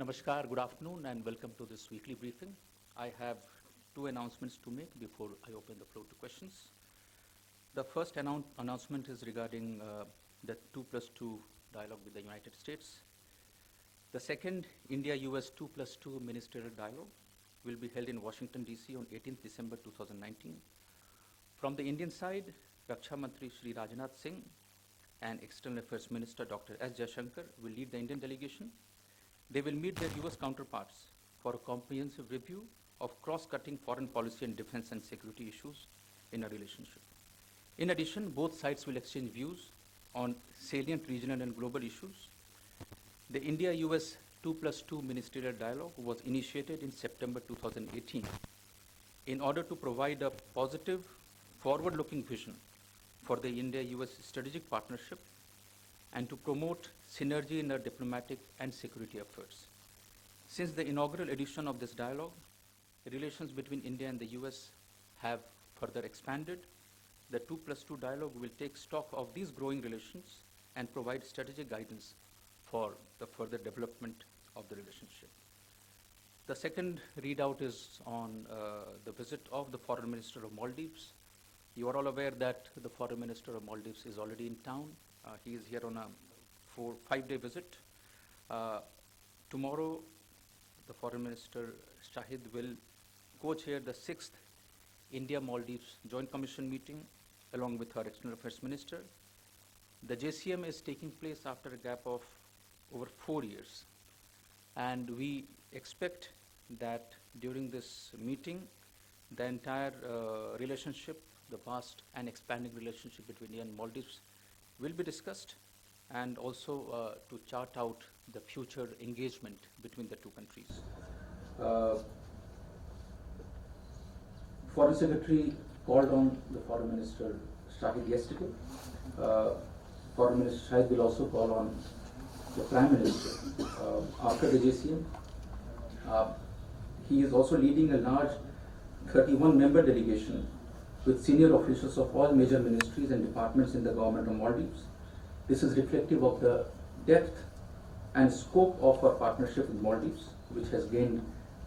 Namaskar, good afternoon, and welcome to this weekly briefing. I have two announcements to make before I open the floor to questions. The first announcement is regarding the 2+2 dialogue with the United States. The second India-US 2+2 ministerial dialogue will be held in Washington, D.C. on 18th December 2019. From the Indian side, Raksha Mantri Shri Rajnath Singh and External Affairs Minister Dr. S. Jaishankar will lead the Indian delegation. They will meet their US counterparts for a comprehensive review of cross-cutting foreign policy and defense and security issues in a relationship. In addition, both sides will exchange views on salient regional and global issues. The India-US 2+2 ministerial dialogue was initiated in September 2018 in order to provide a positive, forward-looking vision for the India-US strategic partnership and to promote synergy in our diplomatic and security efforts. Since the inaugural edition of this dialogue, relations between India and the US have further expanded. The 2+2 dialogue will take stock of these growing relations and provide strategic guidance for the further development of the relationship. The second readout is on the visit of the Foreign Minister of Maldives. You are all aware that the Foreign Minister of Maldives is already in town. He is here on a 5-day visit. Tomorrow, the Foreign Minister Shahid will co-chair the 6th India-Maldives Joint Commission meeting along with her External Affairs Minister. The JCM is taking place after a gap of over 4 years. And we expect that during this meeting, the entire relationship, the vast and expanding relationship between India and Maldives will be discussed, and also to chart out the future engagement between the two countries. Foreign Secretary called on the Foreign Minister Shahid yesterday. Foreign Minister Shahid will also call on the Prime Minister after the JCM. He is also leading a large 31-member delegation with senior officials of all major ministries and departments in the government of Maldives. This is reflective of the depth and scope of our partnership with Maldives, which has gained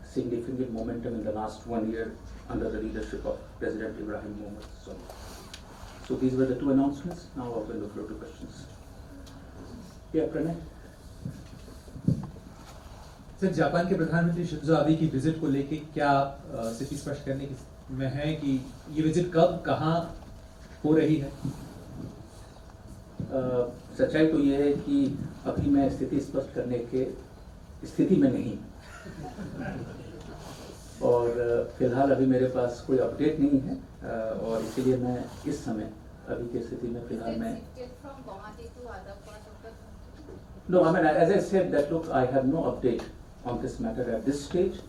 significant momentum in the last 1 year under the leadership of President Ibrahim Mohammed Solih. So these were the two announcements. Now I'll open the floor to questions. Yeah, Pranay. Sir, Japan के प्रधानमंत्री Shinzo Abe की visit को लेके क्या स्थिति स्पष्ट करने में है कि ये विजिट कब कहाँ हो रही है? सच्चाई तो ये है कि अभी मैं स्थिति स्पष्ट करने के स्थिति में नहीं, और फिलहाल अभी मेरे पास कोई अपडेट नहीं है, और इसीलिए मैं इस समय अभी की स्थिति में फिलहाल मैं No, I mean, as I said, that look, I have no update on this matter at this stage,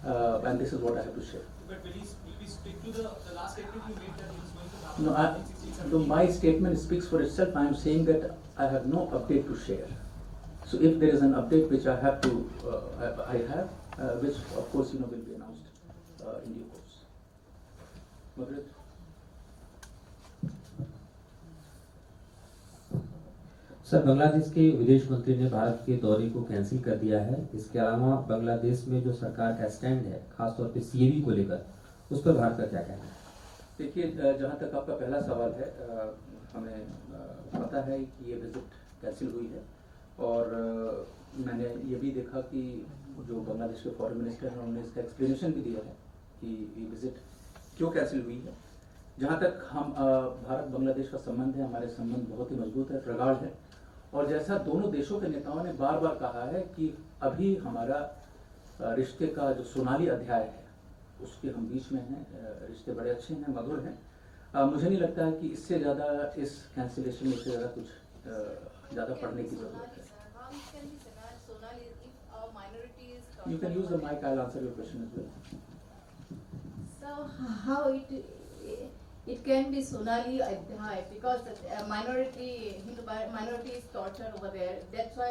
and this is what I have to share. But will we stick to the last statement you made that he was going to have? No, my statement speaks for itself. I am saying that I have no update to share. So if there is an update which I have to, which of course will be announced in due course. Margaret? Sir, Bangladesh के विदेश मंत्री ने भारत के दौरे को cancel कर दिया है। इसके अलावा बांग्लादेश में जो सरकार का स्टैंड है, खासतौर पे सीएबी को लेकर, उस पर भारत का क्या कहना है? देखिए, जहाँ तक आपका पहला सवाल है, हमें पता है कि ये विजिट कैंसिल हुई है, और मैंने ये भी देखा कि जो बांग्लादेश के फॉरेन मिनिस्टर हैं उन्होंने इसका एक्सप्लेनेशन भी दिया है कि ये विजिट क्यों कैंसिल हुई है। जहाँ तक हम भारत बांग्लादेश का संबंध है, हमारे संबंध बहुत ही मजबूत है, प्रगाढ़ है, और जैसा दोनों देशों के नेताओं ने बार बार कहा है कि अभी हमारा रिश्ते का जो सोनाली अध्याय है उसके हम बीच में हैं, रिश्ते बड़े अच्छे हैं, मधुर हैं। मुझे नहीं लगता है कि इससे ज़्यादा इस कैंसिलेशन में इससे ज़्यादा कुछ ज़्यादा पढ़ने की ज़रूरत है। You can use the mic, I'll answer your question as well. So how it can be Sonali Adhyay because Hindu minority is tortured over there. That's why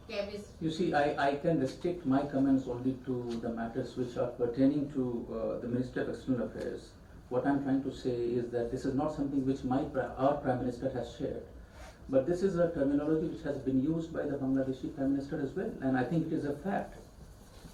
cab is. You see, I can restrict my comments only to the matters which are pertaining to the Ministry of External Affairs. What I'm trying to say is that this is not something which our Prime Minister has shared, but this is a terminology which has been used by the Bangladeshi Prime Minister as well, and I think it is a fact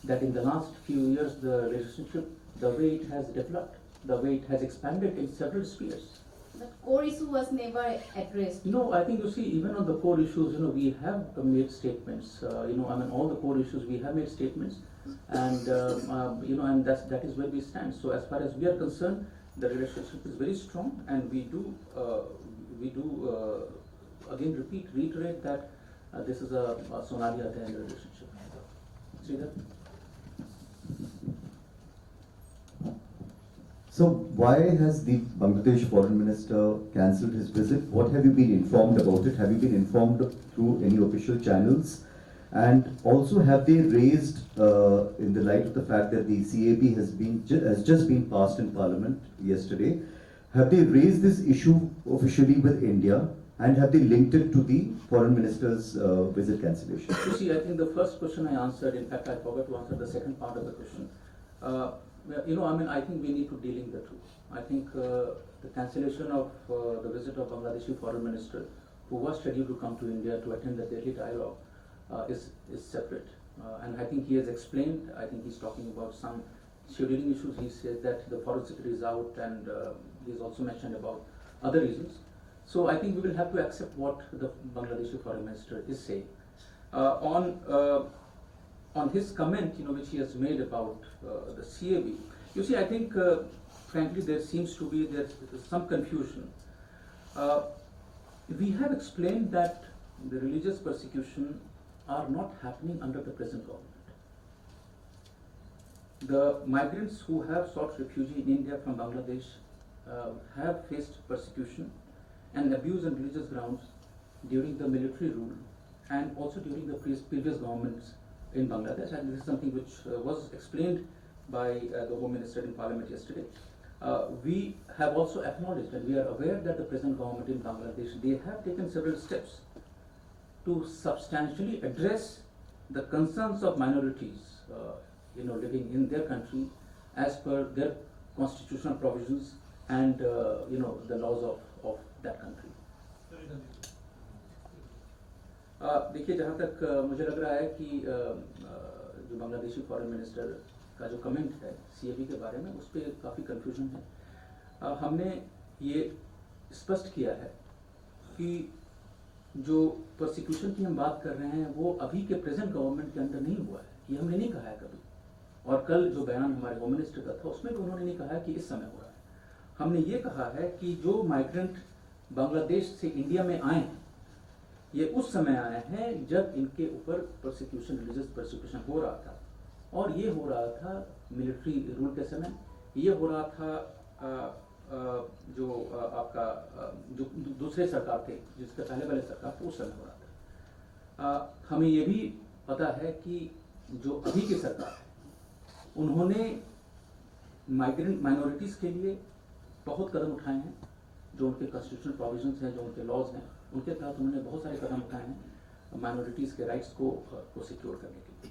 that in the last few years the relationship, the way it has developed, the way it has expanded in several spheres. But core issue was never addressed. No, I think you see, even on the core issues, we have made statements. All the core issues we have made statements, and and that is where we stand. So as far as we are concerned, the relationship is very strong, and we do again reiterate that this is a Sonali Adhyay relationship. Sridhar? So why has the Bangladesh foreign minister cancelled his visit? What have you been informed about it? Have you been informed through any official channels? And also, have they raised, in the light of the fact that the CAB has just been passed in Parliament yesterday, have they raised this issue officially with India? And have they linked it to the foreign minister's visit cancellation? You see, I think the first question I answered. In fact, I forgot to answer the second part of the question. I think we need to delink the two. I think the cancellation of the visit of Bangladeshi foreign minister, who was scheduled to come to India to attend the Delhi dialogue, is separate. And I think he has explained. I think he's talking about some scheduling issues. He said that the foreign secretary is out, and he's also mentioned about other reasons. So I think we will have to accept what the Bangladeshi foreign minister is saying. On his comment, which he has made about the CAB, you see, I think, frankly, there seems to be some confusion. We have explained that the religious persecution are not happening under the present government. The migrants who have sought refuge in India from Bangladesh have faced persecution and abuse on religious grounds during the military rule and also during the previous governments in Bangladesh, and this is something which was explained by the Home Minister in Parliament yesterday. We have also acknowledged, and we are aware that the present government in Bangladesh, they have taken several steps to substantially address the concerns of minorities, living in their country as per their constitutional provisions and the laws of that country. देखिए, जहाँ तक मुझे लग रहा है कि जो Bangladeshi foreign minister का जो कमेंट है CAB के बारे में, उस पर काफ़ी कन्फ्यूजन है. हमने ये स्पष्ट किया है कि जो प्रोसिक्यूशन की हम बात कर रहे हैं वो अभी के प्रेजेंट गवर्नमेंट के अंदर नहीं हुआ है. ये हमने नहीं कहा है कभी, और कल जो बयान हमारे होम मिनिस्टर का था उसमें भी उन्होंने नहीं कहा है कि इस समय हो रहा है. हमने ये कहा है कि जो माइग्रेंट बांग्लादेश से इंडिया में आए, ये उस समय आए हैं जब इनके ऊपर प्रोसिक्यूशन, रिलीजियस प्रोसिक्यूशन हो रहा था, और ये हो रहा था मिलिट्री रूल के समय. ये हो रहा था जो आपका जो दूसरे सरकार थे, जिसके पहले वाले सरकार थे, उस समय हो रहा था. हमें ये भी पता है कि जो अभी की सरकार है, उन्होंने माइग्रेंट माइनॉरिटीज़ के लिए बहुत कदम उठाए हैं. जो उनके कॉन्स्टिट्यूशनल प्रोविजंस हैं, जो उनके लॉज हैं, उनके तहत उन्होंने बहुत सारे कदम उठाए हैं माइनॉरिटीज़ के राइट्स को सिक्योर करने के लिए.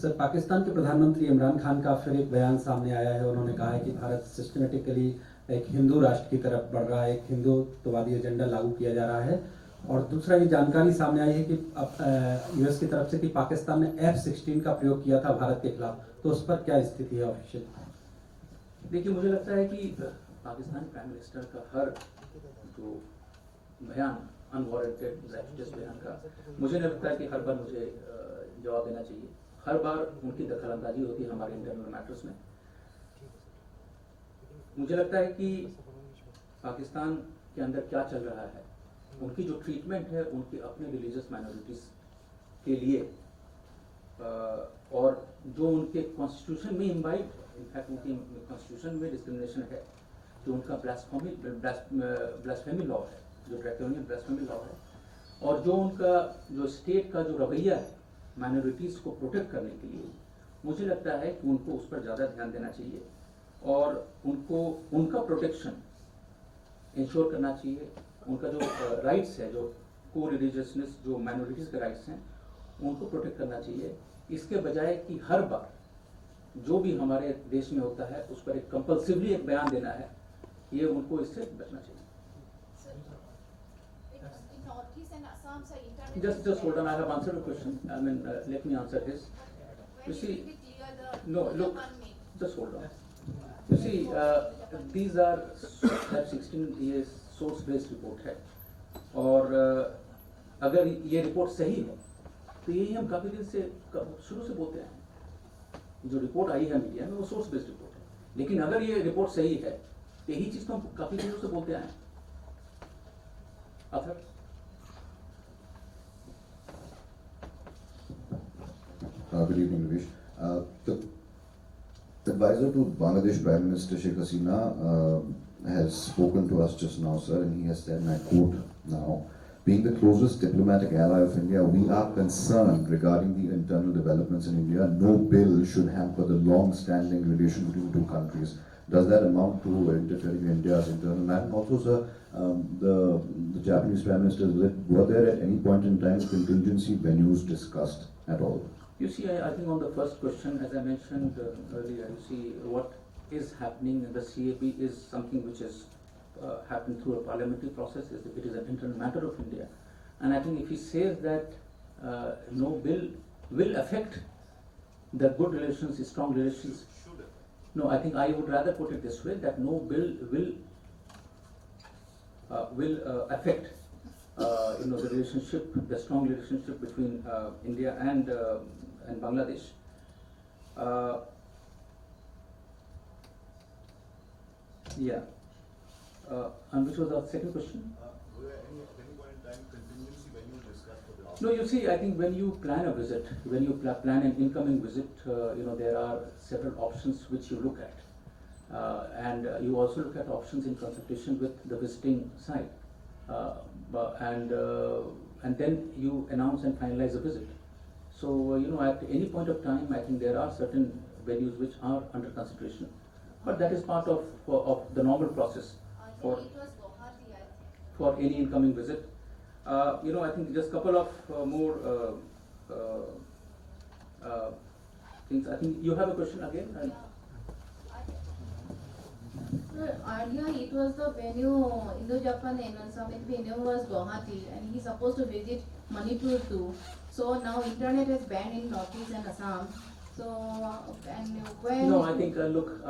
सर, पाकिस्तान के प्रधानमंत्री इमरान खान का फिर एक बयान सामने आया है. उन्होंने कहा है कि भारत सिस्टमेटिकली एक हिंदू राष्ट्र की तरफ बढ़ रहा है, एक हिंदुत्ववादी एजेंडा लागू किया जा रहा है. और दूसरा ये जानकारी सामने आई है कि US की तरफ से कि पाकिस्तान ने F-16 का प्रयोग किया था भारत के खिलाफ. तो उस पर क्या स्थिति है ऑफिशियल? देखिए, मुझे लगता है कि पाकिस्तान प्राइम मिनिस्टर का हर जो बयान अनवारंटेड ग्रेजुअस बयान का, मुझे नहीं लगता है कि हर बार मुझे जवाब देना चाहिए. हर बार उनकी दखलंदाजी होती है हमारे इंटरनल मैटर्स में. मुझे लगता है कि पाकिस्तान के अंदर क्या चल रहा है, उनकी जो ट्रीटमेंट है उनकी अपने रिलीजियस माइनॉरिटीज़ के लिए, और जो उनके कॉन्स्टिट्यूशन में इम्बाइब, इनफैक्ट उनकी कॉन्स्टिट्यूशन में डिस्क्रिमिनेशन है, जो उनका ब्लास्फेमी लॉ है, जो ड्रैकोनियन ब्लास्फेमी लॉ है, और जो उनका जो स्टेट का जो रवैया है माइनॉरिटीज़ को प्रोटेक्ट करने के लिए, मुझे लगता है कि उनको उस पर ज़्यादा ध्यान देना चाहिए और उनको उनका प्रोटेक्शन इंश्योर करना चाहिए. उनका जो राइट्स है, जो को रिलीजियसनेस, जो माइनॉरिटीज़ के राइट्स हैं, उनको प्रोटेक्ट करना चाहिए. इसके बजाय कि हर बार जो भी हमारे देश में होता है उस पर एक कंपल्सिवली एक बयान देना है, ये उनको इससे बचना चाहिए. and Assam's internet. Just hold on. I have answered the question. I mean, let me answer this. When You see, it will be clear the no, look, Japan made. just hold on. You see, these are that 16 ये source based report है और अगर ये report सही है तो यही हम काफी दिन से शुरू से बोलते हैं जो रिपोर्ट आई है मीडिया में वो सोर्स बेस्ड रिपोर्ट है लेकिन अगर ये रिपोर्ट सही है तो यही चीज तो हम काफी दिनों से बोलते आए हैं Athar Good evening, Ravish. The advisor to Bangladesh Prime Minister Sheikh Hasina has spoken to us just now, sir, and he has said, and I quote now, being the closest diplomatic ally of India, we are concerned regarding the internal developments in India. No bill should hamper the long-standing relation between the two countries. Does that amount to interfering in India's internal matter? And also, sir, the Japanese Prime Minister, were there at any point in time contingency venues discussed at all? You see, I think on the first question, as I mentioned earlier, you see what is happening in the CAP is something which has happened through a parliamentary process. It is an internal matter of India. And I think if he says that no bill will affect the good relations, strong relations, no, I think I would rather put it this way, that no bill will affect the relationship, the strong relationship between India and Bangladesh. Yeah. And which was the second question? Were at any point in time contingency when you discussed for the last? No, you see, I think when you plan a visit, when you plan an incoming visit, there are several options which you look at. And you also look at options in consultation with the visiting side. And then you announce and finalize a visit. So, at any point of time, I think there are certain venues which are under consideration. But that is part of the normal process for It was Guwahati, I think. for any incoming visit. I think just a couple of more things. I think you have a question again? Earlier it was the venue, Indo-Japan Annual Summit venue was Guwahati and he's supposed to visit Manipur too. So now internet is banned in Northeast and Assam. So, and when... No, I think, look,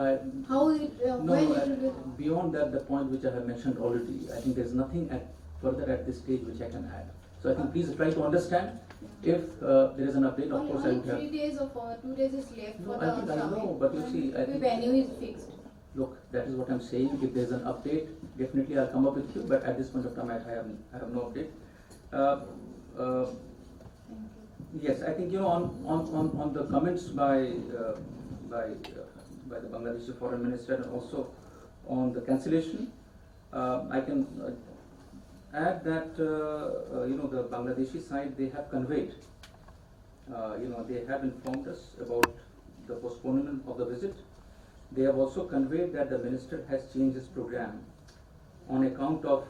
how it, when it will be... beyond that, the point which I have mentioned already, I think there's nothing further at this stage which I can add. So I think please try to understand. If there is an update, of course I would have... 3 days or 2 days is left No, for I the think I summit. know, but you see, I The think... venue is fixed. Look, that is what I'm saying. If there's an update, definitely I'll come up with you. But at this point of time, I have no update. Yes, I think on the comments by the Bangladeshi Foreign Minister and also on the cancellation, I can add that the Bangladeshi side, they have conveyed, they have informed us about the postponement of the visit. They have also conveyed that the minister has changed his program on account of,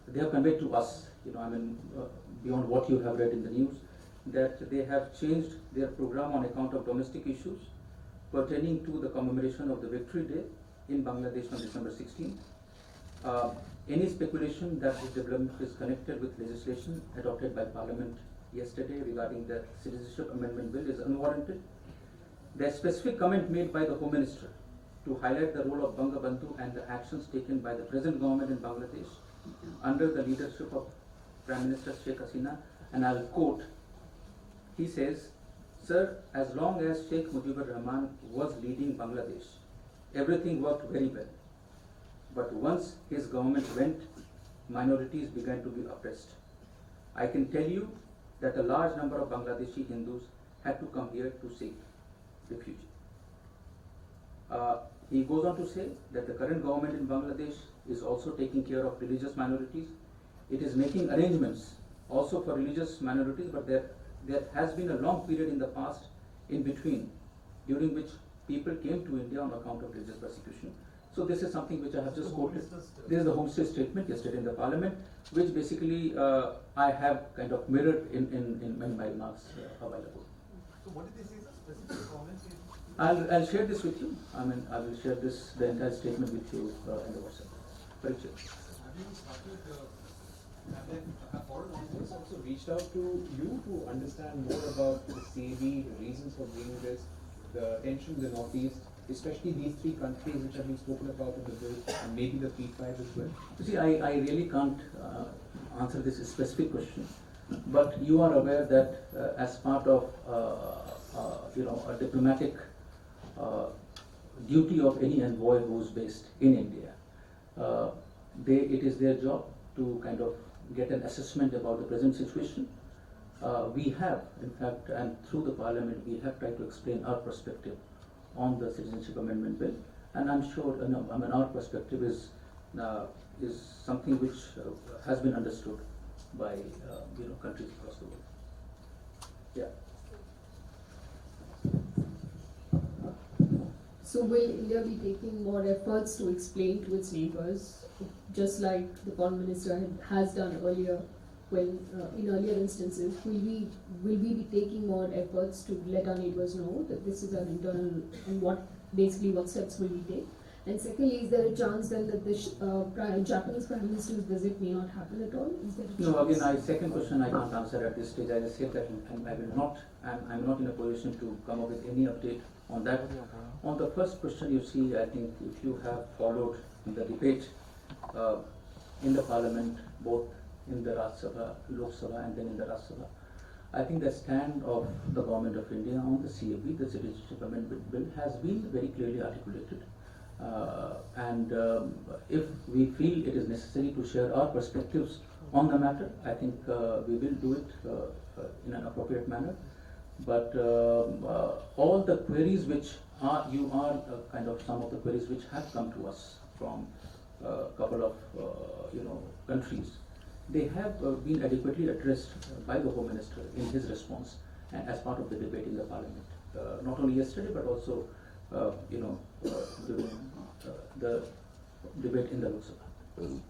they have conveyed to us, beyond what you have read in the news, that they have changed their program on account of domestic issues pertaining to the commemoration of the Victory Day in Bangladesh on December 16th. Any speculation that this development is connected with legislation adopted by Parliament yesterday regarding the Citizenship Amendment Bill is unwarranted. The specific comment made by the Home Minister to highlight the role of Bangabandhu and the actions taken by the present government in Bangladesh under the leadership of Prime Minister Sheikh Hasina, and I'll quote, he says, "Sir, as long as Sheikh Mujibur Rahman was leading Bangladesh, everything worked very well. But once his government went, minorities began to be oppressed. I can tell you that a large number of Bangladeshi Hindus had to come here to seek refuge." He goes on to say that the current government in Bangladesh is also taking care of religious minorities. It is making arrangements also for religious minorities, but there has been a long period in the past in between during which people came to India on account of religious persecution. So this is something which I have just quoted. This is the Home State statement yesterday in the Parliament, which basically I have kind of mirrored in my remarks available. So what did they say, sir? Specific comments? I'll share this with you. I will share the entire statement with you in the WhatsApp. Very sure. Have you started Have foreign envoys also reached out to you to understand more about the CAB, the reasons for bringing this, the tension in the Northeast, especially these three countries which have been spoken about in the bill, and maybe the P5 as well? You see, I really can't answer this specific question, but you are aware that as part of a diplomatic duty of any envoy who's based in India, it is their job to kind of get an assessment about the present situation. We have, in fact, and through the Parliament, we have tried to explain our perspective on the Citizenship Amendment Bill, and I'm sure, our perspective is something which has been understood by countries across the world. Yeah. So will India be taking more efforts to explain to its neighbors, just like the Foreign Minister has done earlier, when in earlier instances? Will we be taking more efforts to let our neighbors know that this is an internal, and what steps will we take? And secondly, is there a chance then that the Japanese Prime Minister's visit may not happen at all? Is there a No, chance? again, second question I can't answer at this stage. I just said that I'm not in a position to come up with any update on that. On the first question, you see, I think if you have followed the debate in the Parliament, both in the Rajya Sabha, Lok Sabha, and then in the Rajya Sabha, I think the stand of the Government of India on the CAB, the Citizenship Amendment Bill, has been very clearly articulated. If we feel it is necessary to share our perspectives on the matter, I think we will do it in an appropriate manner. But all the queries which are some of the queries which have come to us from a couple of countries, they have been adequately addressed by the Home Minister in his response and as part of the debate in the Parliament, not only yesterday but also during the debate in the Lok Sabha.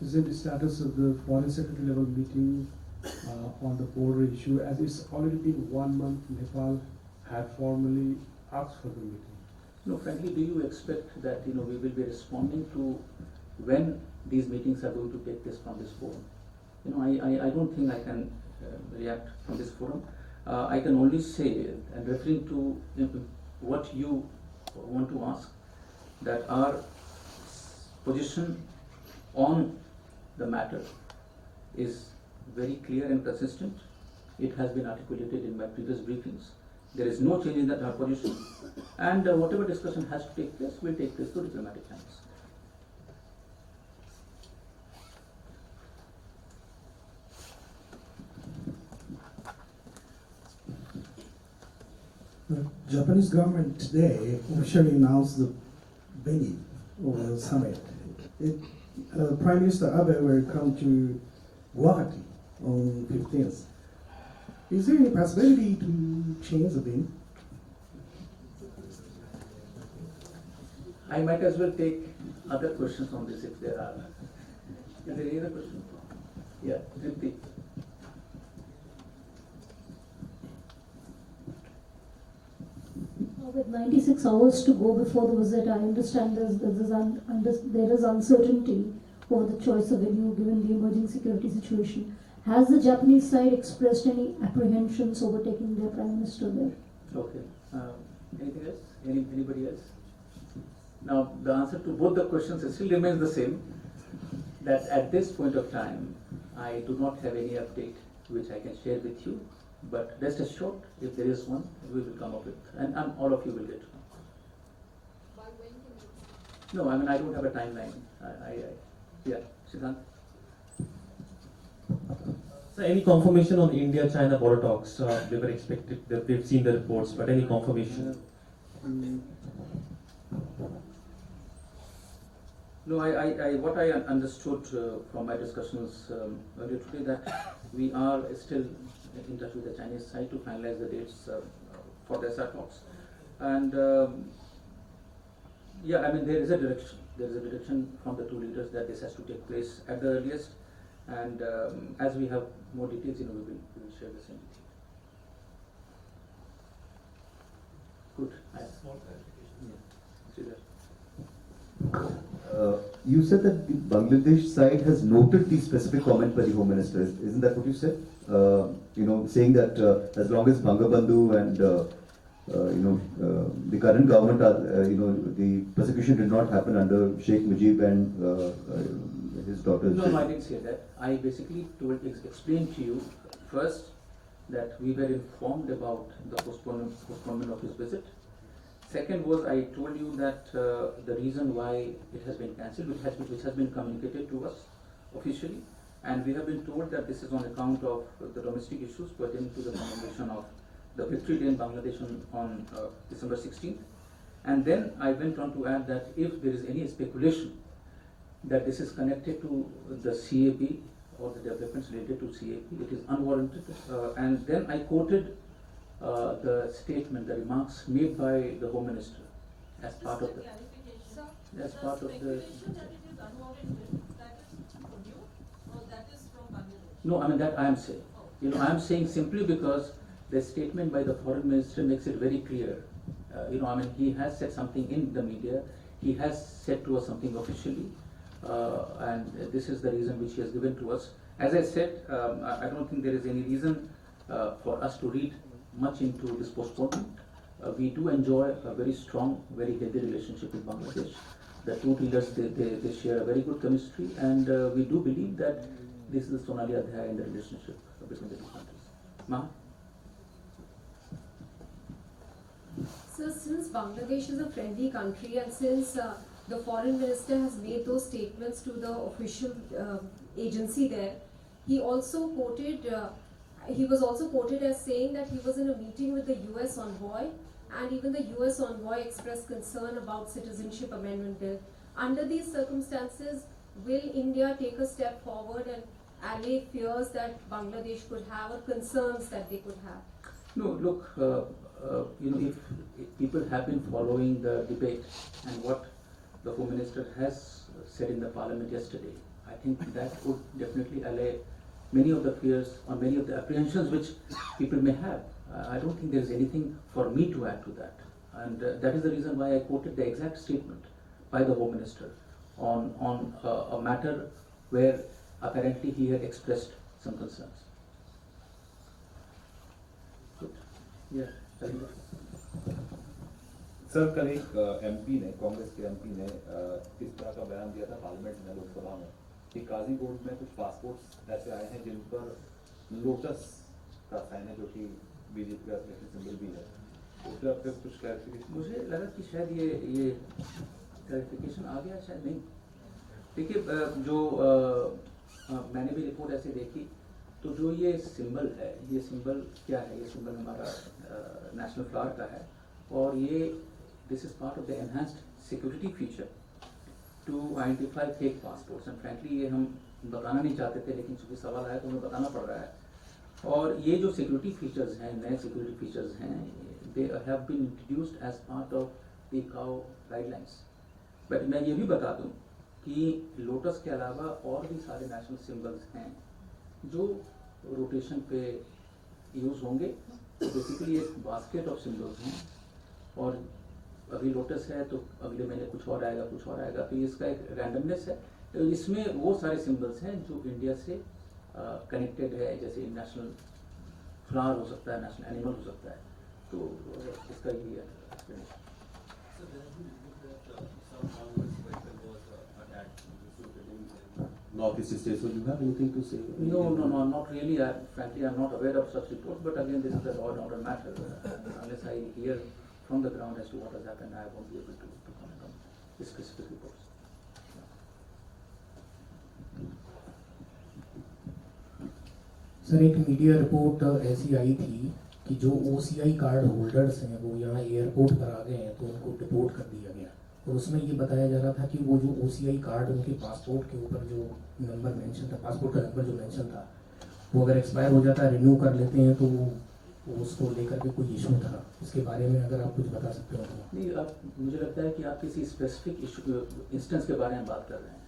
Is it the status of the foreign secretary level meeting on the border issue, as it's already been 1 month? Nepal had formally asked for the meeting. No, frankly, do you expect that we will be responding to when these meetings are going to take place from this forum? I don't think I can react from this forum. I can only say, and referring to what you want to ask, that our position on the matter is very clear and consistent. It has been articulated in my previous briefings. There is no change in our position, and whatever discussion has to take place will take place through diplomatic channels. The Japanese government today officially announced the venue of the summit. Prime Minister Abe will come to Guwahati on 15th. Is there any possibility to change the venue? I might as well take other questions on this if there are. Is there any other question? Yeah, Tripti. With 96 hours to go before the visit, I understand there is uncertainty over the choice of venue given the emerging security situation. Has the Japanese side expressed any apprehensions over taking their Prime Minister there? Okay. Anything else? Anybody else? Now, the answer to both the questions still remains the same, that at this point of time, I do not have any update which I can share with you. But rest assured, if there is one, we will come up with, and all of you will get to know. By when can you? No, I don't have a timeline. Yeah, Siddhant. So, any confirmation on India-China border talks? They were expected. They've seen the reports, but any confirmation? No, what I understood from my discussions earlier today, that we are still in touch with the Chinese side to finalize the dates for the SR talks. And there is a direction. There is a direction from the two leaders that this has to take place at the earliest. And as we have more details, we will share the same with you. Good. Small clarification. Yeah. See that. You said that the Bangladesh side has noted the specific comment by the Home Minister. Isn't that what you said? Saying that as long as Bangabandhu and the current government are, the persecution did not happen under Sheikh Mujib and his daughter. No, I didn't say that. I basically explained to you first that we were informed about the postponement of his visit. Second was I told you that the reason why it has been cancelled, which has been communicated to us officially, and we have been told that this is on account of the domestic issues pertaining to the commemoration of the Victory Day in Bangladesh on December 16th. And then I went on to add that if there is any speculation that this is connected to the CAP or the developments related to CAP, it is unwarranted. And then I quoted the statement, the remarks made by the Home Minister as part of the. As part of the. No, I mean that I am saying. I am saying simply because the statement by the Foreign Minister makes it very clear. He has said something in the media. He has said to us something officially, and this is the reason which he has given to us. As I said, I don't think there is any reason for us to read much into this postponement. We do enjoy a very strong, very healthy relationship with Bangladesh. The two leaders, they share a very good chemistry, and we do believe that this is the Sonali Adhyaya in the relationship between the two countries. Maha? So since Bangladesh is a friendly country and since the foreign minister has made those statements to the official agency there, he was also quoted as saying that he was in a meeting with the US envoy, and even the US envoy expressed concern about citizenship amendment bill. Under these circumstances, will India take a step forward and allay fears that Bangladesh could have or concerns that they could have? No, look, if people have been following the debate and what the Home Minister has said in the Parliament yesterday, I think that would definitely allay many of the fears or many of the apprehensions which people may have. I don't think there is anything for me to add to that. And that is the reason why I quoted the exact statement by the Home Minister on a matter where apparently he had expressed some concerns. Good. Yeah. Sir कल एक MP ने कांग्रेस के MP ने इस तरह का बयान दिया था पार्लियामेंट में लोकसभा में कि काजीकोट में कुछ पासपोर्ट्स ऐसे आए हैं जिन पर लोटस का साइन है जो कि बीजेपी का सिंबल भी है। उस पर आपके कुछ क्लैरिफिकेशन? मुझे लगा कि शायद ये क्लैरिफिकेशन आ गया, शायद नहीं। देखिए जो मैंने भी रिपोर्ट ऐसे देखी तो जो ये सिंबल है, ये सिंबल क्या है? ये सिंबल हमारा नेशनल फ्लैग का है और ये this is part of the enhanced security feature to identify fake passports. And frankly ये हम बताना नहीं चाहते थे, लेकिन चूंकि सवाल आया तो हमें बताना पड़ रहा है। और ये जो सिक्योरिटी फीचर्स हैं, नए सिक्योरिटी फीचर्स हैं, they have been introduced as part of the ICAO guidelines. But मैं ये भी बता दूं कि लोटस के अलावा और भी सारे नेशनल सिंबल्स हैं जो रोटेशन पे यूज होंगे। तो बेसिकली एक बास्केट ऑफ सिंबल्स हैं और अभी लोटस है तो अगले महीने कुछ और आएगा, कुछ और आएगा। तो इसका एक रैंडमनेस है। तो इसमें वो सारे सिंबल्स हैं जो इंडिया से कनेक्टेड है, जैसे नेशनल फ्लावर हो सकता है, नेशनल एनिमल हो सकता है। तो इसका यही है explanation. Northeast states, so you have anything to say? No, not really. Frankly, I'm not aware of such reports. But again, this is a law and order matter. Unless I hear from the ground as to what has happened, I won't be able to comment on the specific reports. Sir एक media report ऐसी आई थी कि जो OCI card holders हैं वो यहाँ airport पर आ गए हैं तो उनको डिपोर्ट कर दिया गया। और उसमें ये बताया जा रहा था कि वो जो OCI कार्ड उनके पासपोर्ट के ऊपर जो नंबर मेंशन था, पासपोर्ट का नंबर जो मेंशन था, वो अगर एक्सपायर हो जाता है, रिन्यू कर लेते हैं तो वो उसको लेकर के कोई इशू था। इसके बारे में अगर आप कुछ बता सकते हो तो। नहीं, मुझे लगता है कि आप किसी स्पेसिफिक इशू इंस्टेंस के बारे में बात कर रहे हैं।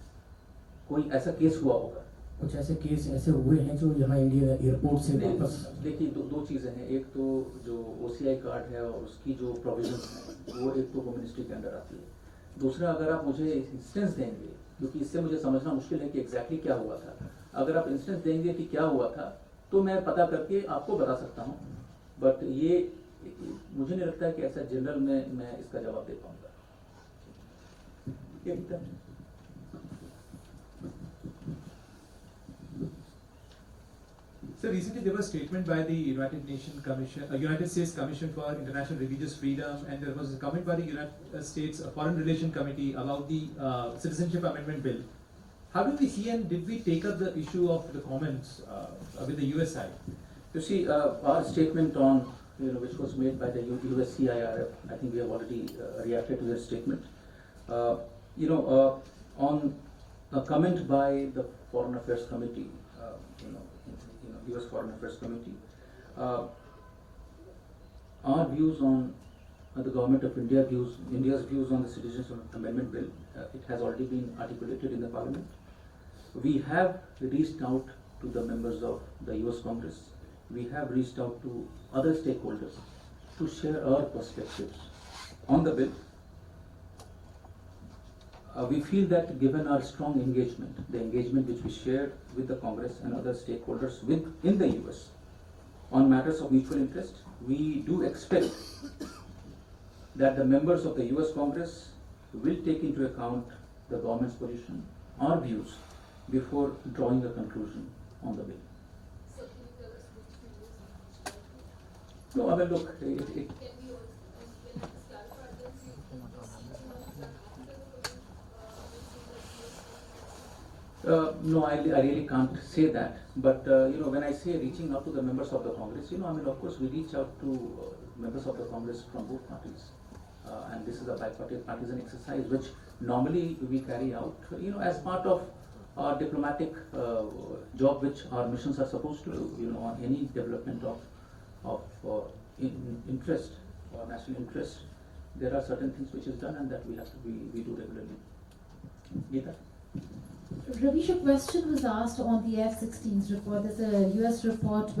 कोई ऐसा केस हुआ होगा? कुछ ऐसे केस ऐसे हुए हैं जो यहाँ इंडिया एयरपोर्ट से वापस। देखिए दो चीज़ें हैं। एक तो जो OCI कार्ड है और उसकी जो प्रोविजंस हैं वो एक तो होम मिनिस्ट्री के अंडर आती है। दूसरा, अगर आप मुझे इंस्टेंस देंगे, क्योंकि इससे मुझे समझना मुश्किल है कि एग्जैक्टली क्या हुआ था, अगर आप इंस्टेंस देंगे कि क्या हुआ था तो मैं पता करके आपको बता सकता हूँ, बट ये मुझे नहीं लगता है कि ऐसा जनरल में मैं इसका जवाब दे पाऊंगा। So recently there was a statement by the United States Commission for International Religious Freedom, and there was a comment by the United States Foreign Relations Committee about the Citizenship Amendment Bill. How do we see, and did we take up the issue of the comments with the US side? You see, our statement on, which was made by the USCIRF, I think we have already reacted to that statement. On a comment by the Foreign Affairs Committee, US Foreign Affairs Committee, our views on the government of India's views on the Citizenship Amendment Bill, it has already been articulated in the Parliament. We have reached out to the members of the US Congress. We have reached out to other stakeholders to share our perspectives on the bill. We feel that given our strong engagement, the engagement which we shared with the Congress and other stakeholders in the US on matters of mutual interest, we do expect that the members of the US Congress will take into account the government's position, our views, before drawing a conclusion on the bill. No, I mean, look, no, I really can't say that. But when I say reaching out to the members of the Congress, of course, we reach out to members of the Congress from both parties, and this is a bipartisan exercise which normally we carry out, as part of our diplomatic job, which our missions are supposed to do. On any development of interest or national interest, there are certain things which is done, and that we do regularly. Geeta? Ravish, a question was asked on the F-16s report. There's a US report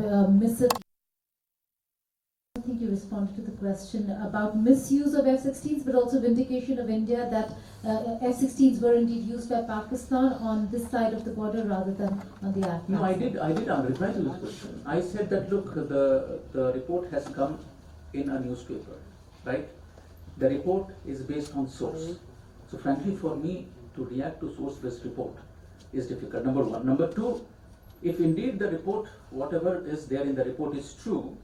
I think you responded to the question about misuse of F-16s, but also vindication of India that F-16s were indeed used by Pakistan on this side of the border rather than on the Afghan. No, I did reply to this question. I said that, look, the report has come in a newspaper, right? The report is based on source. So frankly, for me to react to source-based report is difficult, number one. Number two, if indeed the report, whatever is there in the report is true,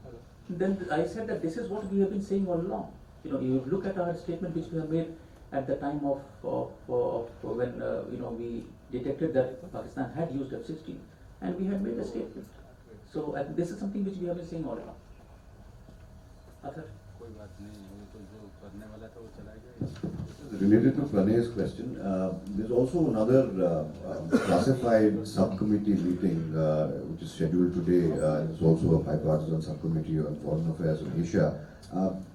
then I said that this is what we have been saying all along. You look at our statement which we have made at the time of when we detected that Pakistan had used F-16, and we had made a statement. So this is something which we have been saying all along. Related to Pranay's question, there's also another classified subcommittee meeting which is scheduled today. It's also a bipartisan subcommittee on foreign affairs in Asia.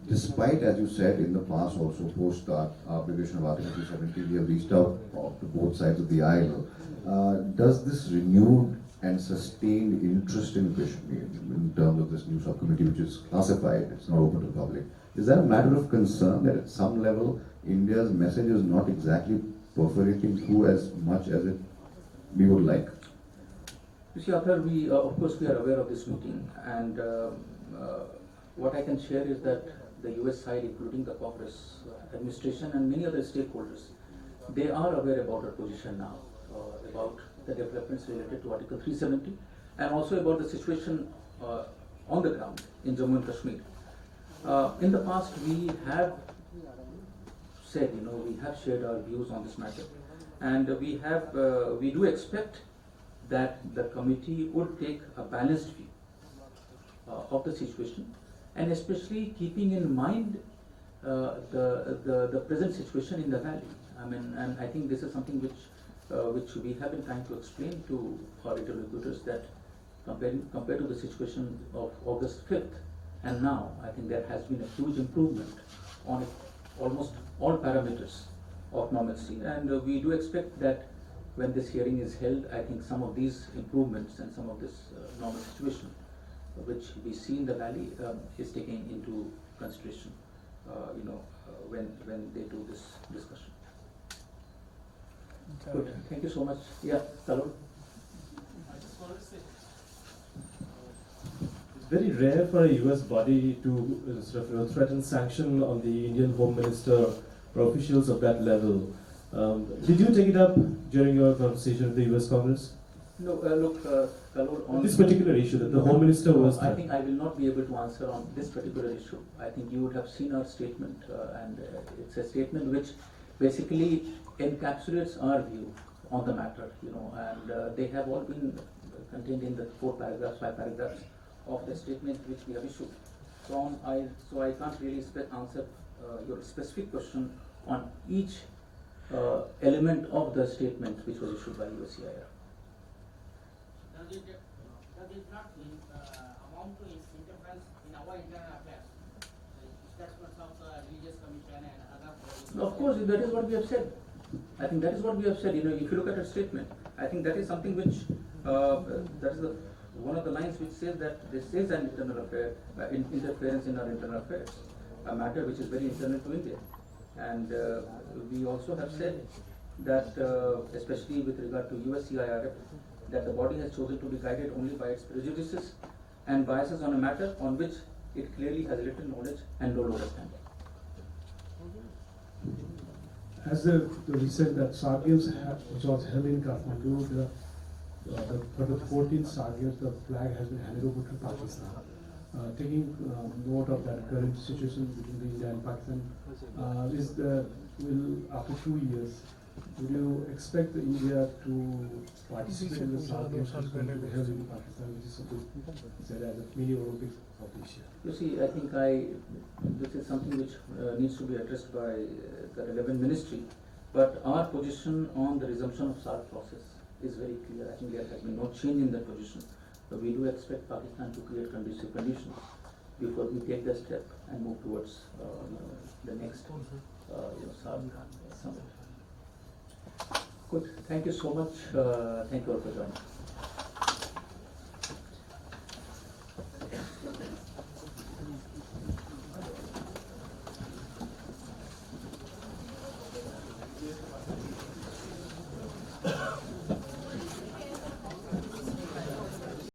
Despite, as you said, in the past also post the abrogation of Article 370, we have reached out to both sides of the aisle. Does this renewed and sustained interest in Kashmir in terms of this new subcommittee, which is classified, it's not open to the public, is that a matter of concern that at some level India's message is not exactly perforating through as much as we would like? You see, Athar, of course we are aware of this meeting, and what I can share is that the US side, including the Congress administration and many other stakeholders, they are aware about our position now, about the developments related to Article 370, and also about the situation on the ground in Jammu and Kashmir. In the past, we have said, we have shared our views on this matter, and we do expect that the committee would take a balanced view of the situation, and especially keeping in mind the present situation in the valley. And I think this is something which we have been trying to explain to our interlocutors, that compared to the situation of August 5th and now, I think there has been a huge improvement on almost all parameters of normalcy, and we do expect that when this hearing is held, I think some of these improvements and some of this normal situation which we see in the valley is taken into consideration when they do this discussion. Good. Thank you so much. Yeah, Talur. I just wanted to say, It's very rare for a US body to threaten sanction on the Indian Home Minister or officials of that level. Did you take it up during your conversation with the US Congress? No, look, Talur, On this particular issue, that the Home Minister was. I think I will not be able to answer on this particular issue. I think you would have seen our statement, and it's a statement which basically encapsulates our view on the matter, and they have all been contained in the 4 paragraphs, 5 paragraphs of the statement which we have issued. So I can't really answer your specific question on each element of the statement which was issued by USCIR. does it not amount to interference in our internal affairs? Establishment of the religious commission and other. Of course, that is what we have said. I think that is what we have said. If you look at our statement, I think that is something which that is one of the lines which says that this is an internal affair, interference in our internal affairs, a matter which is very internal to India. And we also have said that, especially with regard to USCIRF, that the body has chosen to be guided only by its prejudices and biases on a matter on which it clearly has little knowledge and low understanding. As the recent that SAR Games which was held in Kathmandu, for the 14th SAR Games, the flag has been handed over to Pakistan. Taking note of that current situation between India and Pakistan, after 2 years, would you expect India to participate in the SAR Games which is going to be held in Pakistan, which is supposed to be said as a mini Olympics of Asia? You see, I think this is something which needs to be addressed by the relevant ministry, but our position on the resumption of SAR process is very clear. I think there has been no change in that position. But we do expect Pakistan to create conducive conditions before we take the step and move towards the next SAR summit. Good. Thank you so much. Thank you all for joining.